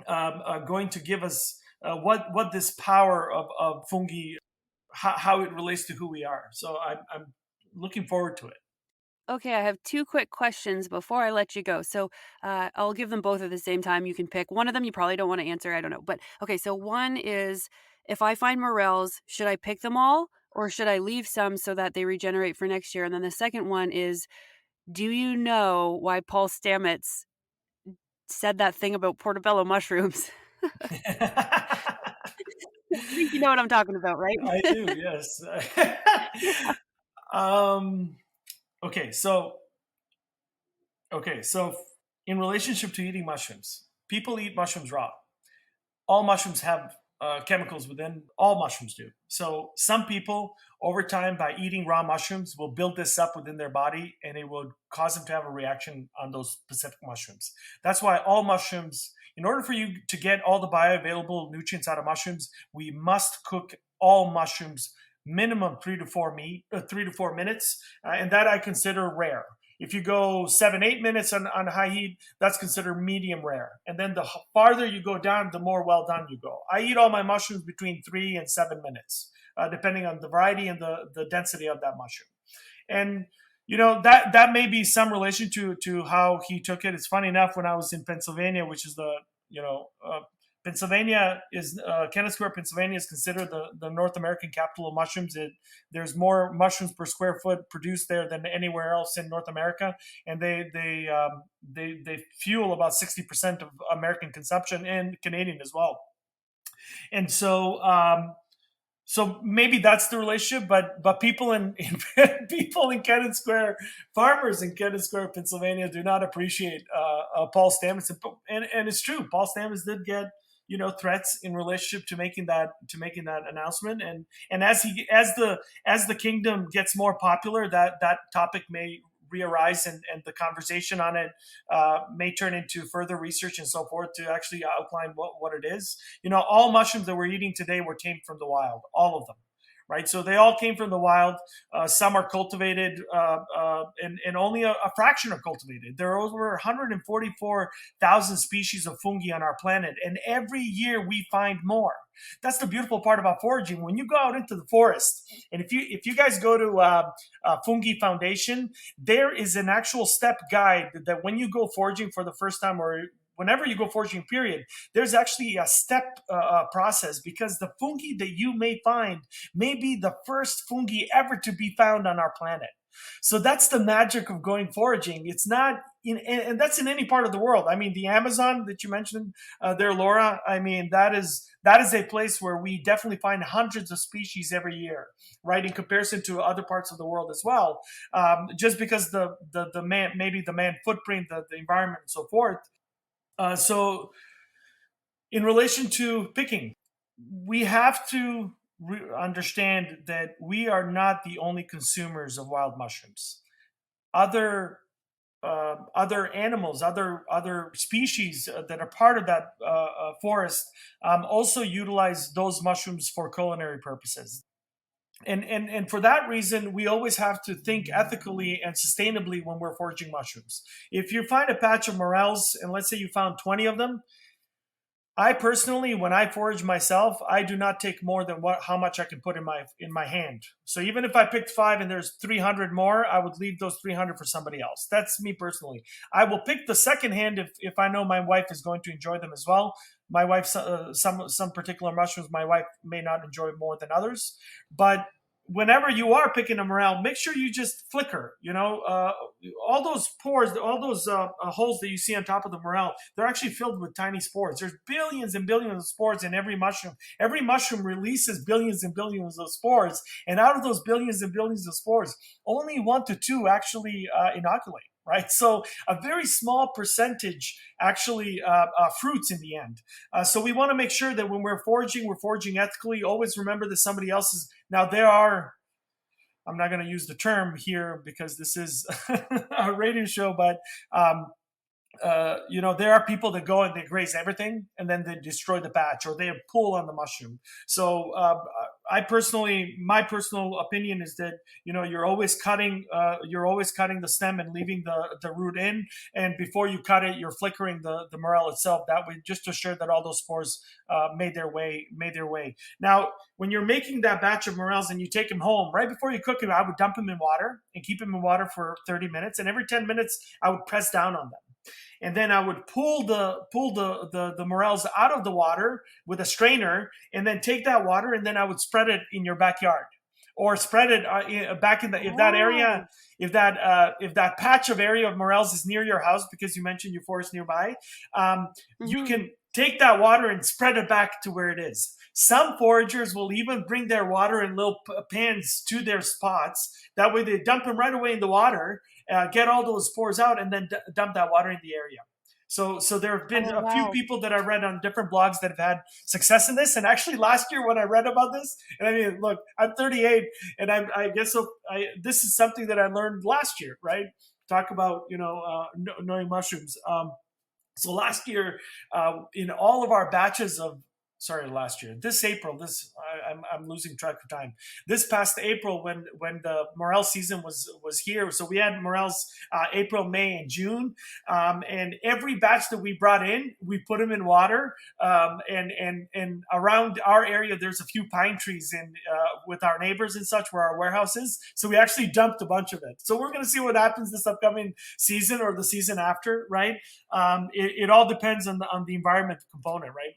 going to give us what this power of fungi, how it relates to who we are. So I'm looking forward to it. Okay, I have two quick questions before I let you go. So I'll give them both at the same time. You can pick one of them. You probably don't want to answer. I don't know. But okay, so one is, if I find morels, should I pick them all or should I leave some so that they regenerate for next year? And then the second one is, do you know why Paul Stamets said that thing about portobello mushrooms? I think you know what I'm talking about, right? I do, yes. Okay, so in relationship to eating mushrooms, people eat mushrooms raw. All mushrooms have chemicals within. All mushrooms do. So some people, over time, by eating raw mushrooms, will build this up within their body, and it will cause them to have a reaction on those specific mushrooms. That's why all mushrooms, in order for you to get all the bioavailable nutrients out of mushrooms, we must cook all mushrooms minimum 3 to 4 minutes, and that I consider rare. If you go 7-8 minutes on high heat, that's considered medium rare. And then the farther you go down, the more well done you go. I eat all my mushrooms between 3 and 7 minutes, depending on the variety and the density of that mushroom. And that may be some relation to how he took it. It's funny enough, when I was in Pennsylvania, which is Pennsylvania is Kennett Square, Pennsylvania is considered the North American capital of mushrooms. There's more mushrooms per square foot produced there than anywhere else in North America, and they fuel about 60% of American consumption and Canadian as well. And so maybe that's the relationship, but people in Kennett Square, farmers in Kennett Square, Pennsylvania, do not appreciate Paul Stamets, and it's true. Paul Stamets did get threats in relationship to making that announcement, and as the kingdom gets more popular, that topic may re-arise, and the conversation on it may turn into further research and so forth to actually outline what it is. All mushrooms that we're eating today were tamed from the wild, all of them. Right, so they all came from the wild. Some are cultivated, and only a fraction are cultivated. There are over 144,000 species of fungi on our planet, and every year we find more. That's the beautiful part about foraging. When you go out into the forest, and if you guys go to Fungi Foundation, there is an actual step guide that when you go foraging for the first time, or whenever you go foraging, period, there's actually a step process, because the fungi that you may find may be the first fungi ever to be found on our planet. So that's the magic of going foraging. It's not and that's in any part of the world. I mean, the Amazon that you mentioned there, Laura, I mean, that is a place where we definitely find hundreds of species every year, right? In comparison to other parts of the world as well, just because the man footprint, the environment and so forth. So in relation to picking, we have to understand that we are not the only consumers of wild mushrooms. Other animals, other species that are part of that forest also utilize those mushrooms for culinary purposes. And for that reason, we always have to think ethically and sustainably when we're foraging mushrooms. If you find a patch of morels, and let's say you found 20 of them, I personally, when I forage myself, I do not take more than how much I can put in my hand. So even if I picked 5 and there's 300 more, I would leave those 300 for somebody else. That's me personally. I will pick the second hand if I know my wife is going to enjoy them as well. My wife, some particular mushrooms, my wife may not enjoy more than others. But whenever you are picking a morel, make sure you just flicker. All those pores, all those holes that you see on top of the morel, they're actually filled with tiny spores. There's billions and billions of spores in every mushroom. Every mushroom releases billions and billions of spores, and out of those billions and billions of spores, only 1 to 2 actually inoculate. right? So a very small percentage actually fruits in the end. So we want to make sure that when we're foraging ethically. Always remember that somebody else is. Now there are. I'm not going to use the term here because this is a radio show, but there are people that go and they graze everything and then they destroy the batch or they pull on the mushroom. So my personal opinion is that you're always cutting the stem and leaving the root in, and before you cut it, you're flickering the morel itself. That way, just to assure that all those spores made their way. Now, when you're making that batch of morels and you take them home, right before you cook them, I would dump them in water and keep them in water for 30 minutes, and every 10 minutes I would press down on them. And then I would pull the morels out of the water with a strainer, and then take that water and then I would spread it in your backyard, or spread it back in the if that area if that patch of area of morels is near your house because you mentioned your forest nearby, you can take that water and spread it back to where it is. Some foragers will even bring their water in little pans to their spots. That way they dump them right away in the water, get all those spores out, and then dump that water in the area. So there have been a few people that I read on different blogs that have had success in this. And actually last year when I read about this, and I mean, look, I'm 38 and I guess this is something that I learned last year, right? Talk about, knowing mushrooms. So last year, in all of our batches of, last year, this April, I'm losing track of time. This past April, when the morel season was here, so we had morels April, May, and June, and every batch that we brought in, we put them in water, and around our area, there's a few pine trees in with our neighbors and such where our warehouse is. So we actually dumped a bunch of it. So we're going to see what happens this upcoming season or the season after, right? It all depends on the environment component, right?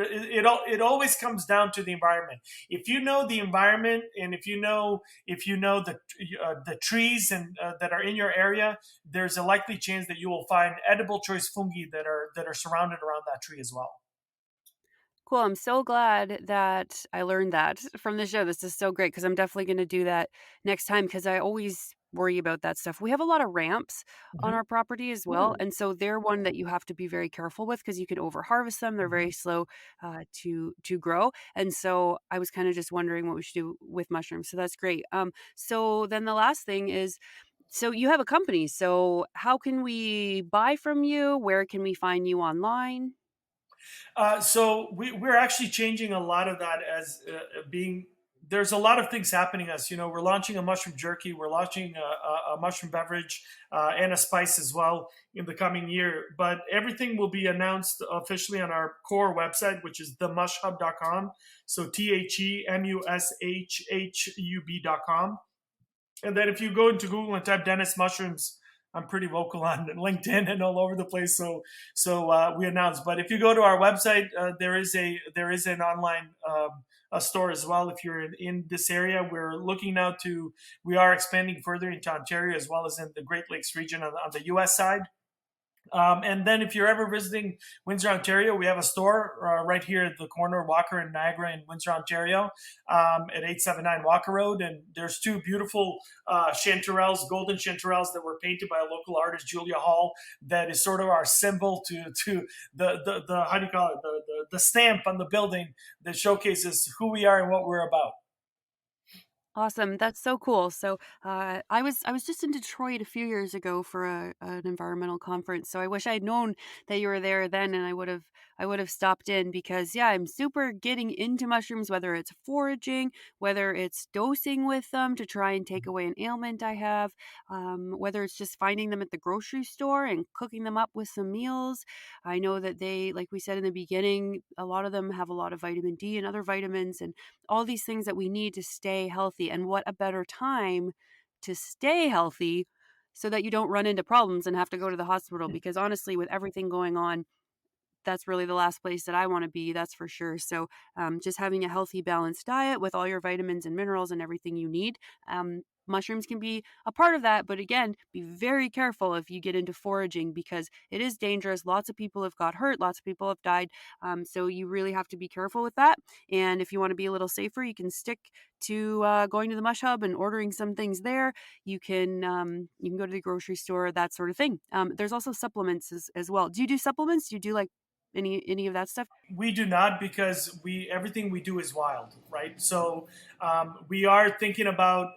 It always comes down to the environment. If you know the environment, and if you know the trees and that are in your area, there's a likely chance that you will find edible choice fungi that are surrounded around that tree as well. Cool. I'm so glad that I learned that from the show. This is so great because I'm definitely going to do that next time because I always worry about that stuff. We have a lot of ramps on our property as well. And so they're one that you have to be very careful with because you can over harvest them. They're very slow to grow. And so I was kind of just wondering what we should do with mushrooms. So that's great. So then the last thing is, so you have a company. So how can we buy from you? Where can we find you online? So we're actually changing a lot of that as being. There's a lot of things happening. We're launching a mushroom jerky. We're launching a mushroom beverage and a spice as well in the coming year. But everything will be announced officially on our core website, which is themushhub.com. So TheMushhub.com. And then if you go into Google and type Denis Mushrooms, I'm pretty vocal on LinkedIn and all over the place. So we announced. But if you go to our website, there is an online a store as well. If you're in this area, we are expanding further into Ontario as well as in the Great Lakes region on the U.S. side. And then if you're ever visiting Windsor, Ontario, we have a store right here at the corner of Walker and Niagara in Windsor, Ontario, at 879 Walker Road. And there's two beautiful chanterelles, golden chanterelles that were painted by a local artist, Julia Hall, that is sort of our symbol to the how do you call it, the stamp on the building that showcases who we are and what we're about. Awesome. That's so cool. So I was just in Detroit a few years ago for an environmental conference. So I wish I had known that you were there then, and I would have stopped in because I'm super getting into mushrooms, whether it's foraging, whether it's dosing with them to try and take away an ailment I have, whether it's just finding them at the grocery store and cooking them up with some meals. I know that they, like we said in the beginning, a lot of them have a lot of vitamin D and other vitamins and all these things that we need to stay healthy. And what a better time to stay healthy so that you don't run into problems and have to go to the hospital. Because honestly, with everything going on, that's really the last place that I want to be. That's for sure. So just having a healthy, balanced diet with all your vitamins and minerals and everything you need mushrooms can be a part of that. But again, be very careful if you get into foraging because it is dangerous. Lots of people have got hurt. Lots of people have died. So you really have to be careful with that. And if you want to be a little safer, you can stick to going to the Mush Hub and ordering some things there. You can go to the grocery store, that sort of thing. There's also supplements as well. Do you do supplements? Do you do like any of that stuff? We do not, because everything we do is wild, right? So we are thinking about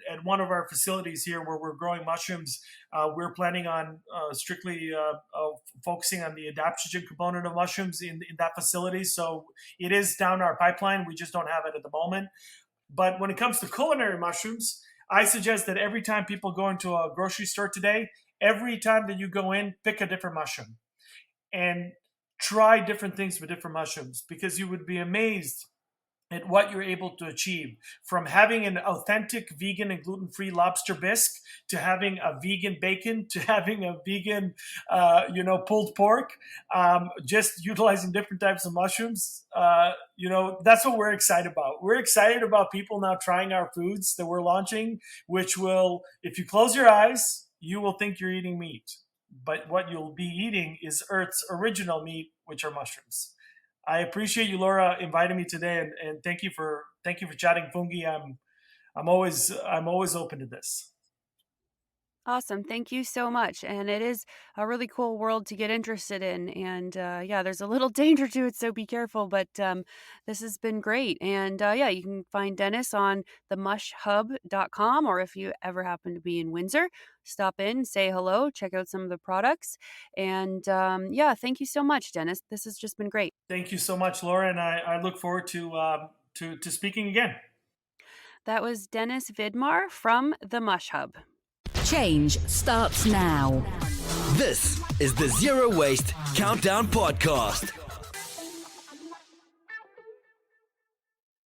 at one of our facilities here where we're growing mushrooms, we're planning on strictly focusing on the adaptogen component of mushrooms in that facility. So it is down our pipeline. We just don't have it at the moment. But when it comes to culinary mushrooms, I suggest that every time people go into a grocery store today, every time that you go in, pick a different mushroom and try different things with different mushrooms, because you would be amazed at what you're able to achieve, from having an authentic vegan and gluten-free lobster bisque to having a vegan bacon to having a vegan, pulled pork, just utilizing different types of mushrooms. That's what we're excited about. We're excited about people now trying our foods that we're launching, which will, if you close your eyes, you will think you're eating meat. But what you'll be eating is Earth's original meat, which are mushrooms. I appreciate you, Laura, inviting me today, and thank you for chatting fungi. I'm always open to this. Awesome. Thank you so much. And it is a really cool world to get interested in. And there's a little danger to it, so be careful. But this has been great. And you can find Denis on themushhub.com, or if you ever happen to be in Windsor, stop in, say hello, check out some of the products. And thank you so much, Denis. This has just been great. Thank you so much, Laura. And I look forward to speaking again. That was Denis Vidmar from the Mush Hub. Change starts now. This is the Zero Waste Countdown Podcast.